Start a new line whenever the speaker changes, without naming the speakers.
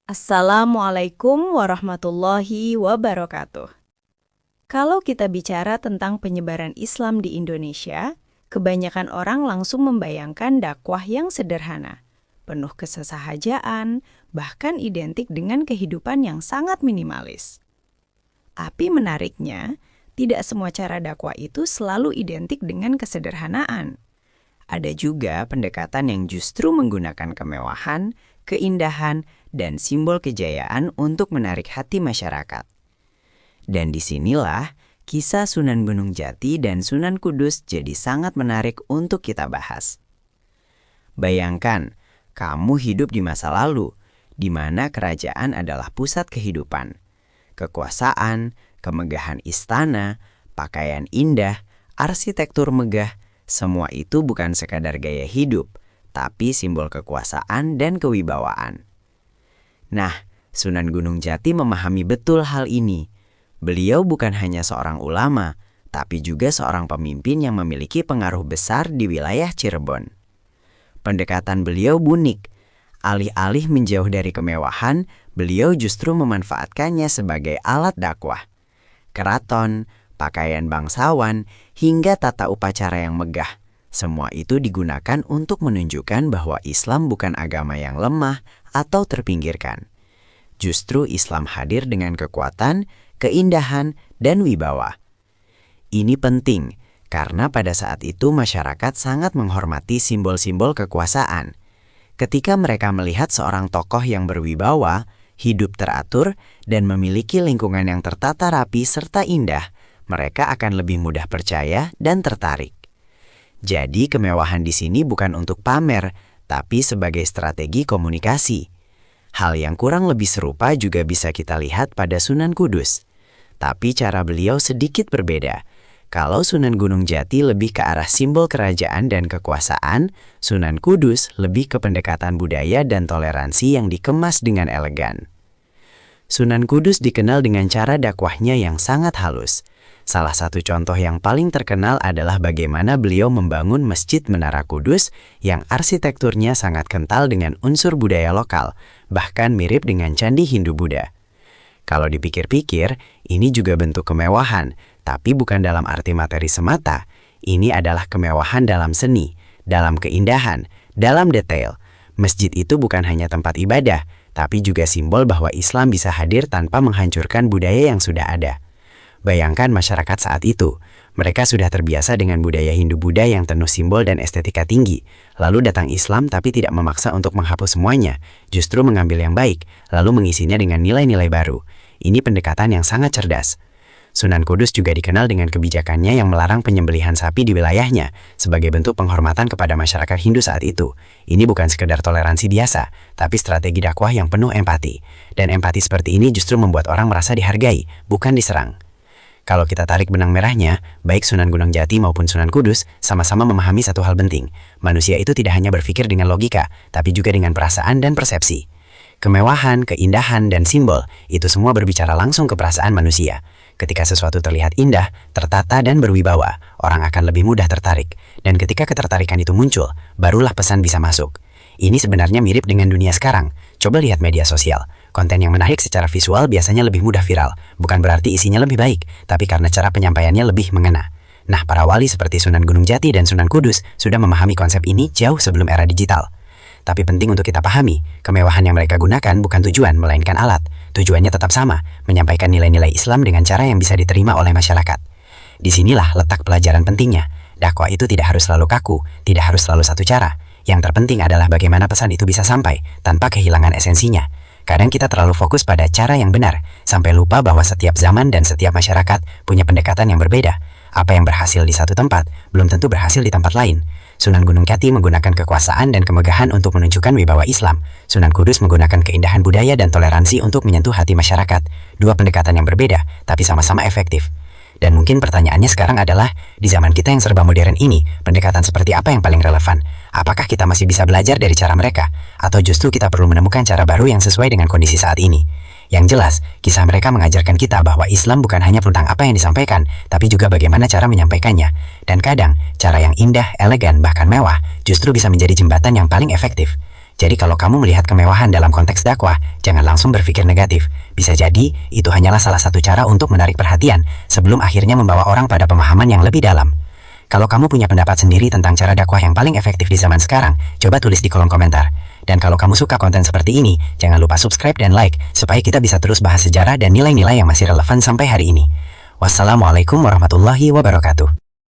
Assalamualaikum warahmatullahi wabarakatuh. Kalau kita bicara tentang penyebaran Islam di Indonesia, kebanyakan orang langsung membayangkan dakwah yang sederhana, penuh kesesahajaan, bahkan identik dengan kehidupan yang sangat minimalis. Tapi menariknya, tidak semua cara dakwah itu selalu identik dengan kesederhanaan. Ada juga pendekatan yang justru menggunakan kemewahan, keindahan, dan simbol kejayaan untuk menarik hati masyarakat. Dan disinilah kisah Sunan Gunung Jati dan Sunan Kudus jadi sangat menarik untuk kita bahas. Bayangkan, kamu hidup di masa lalu, di mana kerajaan adalah pusat kehidupan. Kekuasaan, kemegahan istana, pakaian indah, arsitektur megah, semua itu bukan sekadar gaya hidup, tapi simbol kekuasaan dan kewibawaan. Nah, Sunan Gunung Jati memahami betul hal ini. Beliau bukan hanya seorang ulama, tapi juga seorang pemimpin yang memiliki pengaruh besar di wilayah Cirebon. Pendekatan beliau unik. Alih-alih menjauh dari kemewahan, beliau justru memanfaatkannya sebagai alat dakwah. Keraton, pakaian bangsawan, hingga tata upacara yang megah. Semua itu digunakan untuk menunjukkan bahwa Islam bukan agama yang lemah atau terpinggirkan. Justru Islam hadir dengan kekuatan, keindahan, dan wibawa. Ini penting, karena pada saat itu masyarakat sangat menghormati simbol-simbol kekuasaan. Ketika mereka melihat seorang tokoh yang berwibawa, hidup teratur, dan memiliki lingkungan yang tertata rapi serta indah, mereka akan lebih mudah percaya dan tertarik. Jadi kemewahan di sini bukan untuk pamer, tapi sebagai strategi komunikasi. Hal yang kurang lebih serupa juga bisa kita lihat pada Sunan Kudus. Tapi cara beliau sedikit berbeda. Kalau Sunan Gunung Jati lebih ke arah simbol kerajaan dan kekuasaan, Sunan Kudus lebih ke pendekatan budaya dan toleransi yang dikemas dengan elegan. Sunan Kudus dikenal dengan cara dakwahnya yang sangat halus. Salah satu contoh yang paling terkenal adalah bagaimana beliau membangun Masjid Menara Kudus yang arsitekturnya sangat kental dengan unsur budaya lokal, bahkan mirip dengan candi Hindu-Buddha. Kalau dipikir-pikir, ini juga bentuk kemewahan, tapi bukan dalam arti materi semata. Ini adalah kemewahan dalam seni, dalam keindahan, dalam detail. Masjid itu bukan hanya tempat ibadah, tapi juga simbol bahwa Islam bisa hadir tanpa menghancurkan budaya yang sudah ada. Bayangkan masyarakat saat itu, mereka sudah terbiasa dengan budaya Hindu-Buddha yang penuh simbol dan estetika tinggi. Lalu datang Islam tapi tidak memaksa untuk menghapus semuanya, justru mengambil yang baik, lalu mengisinya dengan nilai-nilai baru. Ini pendekatan yang sangat cerdas. Sunan Kudus juga dikenal dengan kebijakannya yang melarang penyembelihan sapi di wilayahnya, sebagai bentuk penghormatan kepada masyarakat Hindu saat itu. Ini bukan sekedar toleransi biasa, tapi strategi dakwah yang penuh empati. Dan empati seperti ini justru membuat orang merasa dihargai, bukan diserang. Kalau kita tarik benang merahnya, baik Sunan Gunung Jati maupun Sunan Kudus sama-sama memahami satu hal penting. Manusia itu tidak hanya berpikir dengan logika, tapi juga dengan perasaan dan persepsi. Kemewahan, keindahan, dan simbol, itu semua berbicara langsung ke perasaan manusia. Ketika sesuatu terlihat indah, tertata, dan berwibawa, orang akan lebih mudah tertarik. Dan ketika ketertarikan itu muncul, barulah pesan bisa masuk. Ini sebenarnya mirip dengan dunia sekarang. Coba lihat media sosial. Konten yang menarik secara visual biasanya lebih mudah viral. Bukan berarti isinya lebih baik, tapi karena cara penyampaiannya lebih mengena. Nah, para wali seperti Sunan Gunung Jati dan Sunan Kudus sudah memahami konsep ini jauh sebelum era digital. Tapi penting untuk kita pahami, kemewahan yang mereka gunakan bukan tujuan, melainkan alat. Tujuannya tetap sama, menyampaikan nilai-nilai Islam dengan cara yang bisa diterima oleh masyarakat. Disinilah letak pelajaran pentingnya. Dakwah itu tidak harus selalu kaku, tidak harus selalu satu cara. Yang terpenting adalah bagaimana pesan itu bisa sampai, tanpa kehilangan esensinya. Kadang kita terlalu fokus pada cara yang benar, sampai lupa bahwa setiap zaman dan setiap masyarakat punya pendekatan yang berbeda. Apa yang berhasil di satu tempat, belum tentu berhasil di tempat lain. Sunan Gunung Jati menggunakan kekuasaan dan kemegahan untuk menunjukkan wibawa Islam. Sunan Kudus menggunakan keindahan budaya dan toleransi untuk menyentuh hati masyarakat. Dua pendekatan yang berbeda, tapi sama-sama efektif. Dan mungkin pertanyaannya sekarang adalah, di zaman kita yang serba modern ini, pendekatan seperti apa yang paling relevan? Apakah kita masih bisa belajar dari cara mereka? Atau justru kita perlu menemukan cara baru yang sesuai dengan kondisi saat ini? Yang jelas, kisah mereka mengajarkan kita bahwa Islam bukan hanya tentang apa yang disampaikan, tapi juga bagaimana cara menyampaikannya. Dan kadang, cara yang indah, elegan, bahkan mewah, justru bisa menjadi jembatan yang paling efektif.
Jadi kalau kamu melihat kemewahan dalam konteks dakwah, jangan langsung berpikir negatif. Bisa jadi, itu hanyalah salah satu cara untuk menarik perhatian sebelum akhirnya membawa orang pada pemahaman yang lebih dalam. Kalau kamu punya pendapat sendiri tentang cara dakwah yang paling efektif di zaman sekarang, coba tulis di kolom komentar. Dan kalau kamu suka konten seperti ini, jangan lupa subscribe dan like, supaya kita bisa terus bahas sejarah dan nilai-nilai yang masih relevan sampai hari ini. Wassalamualaikum warahmatullahi wabarakatuh.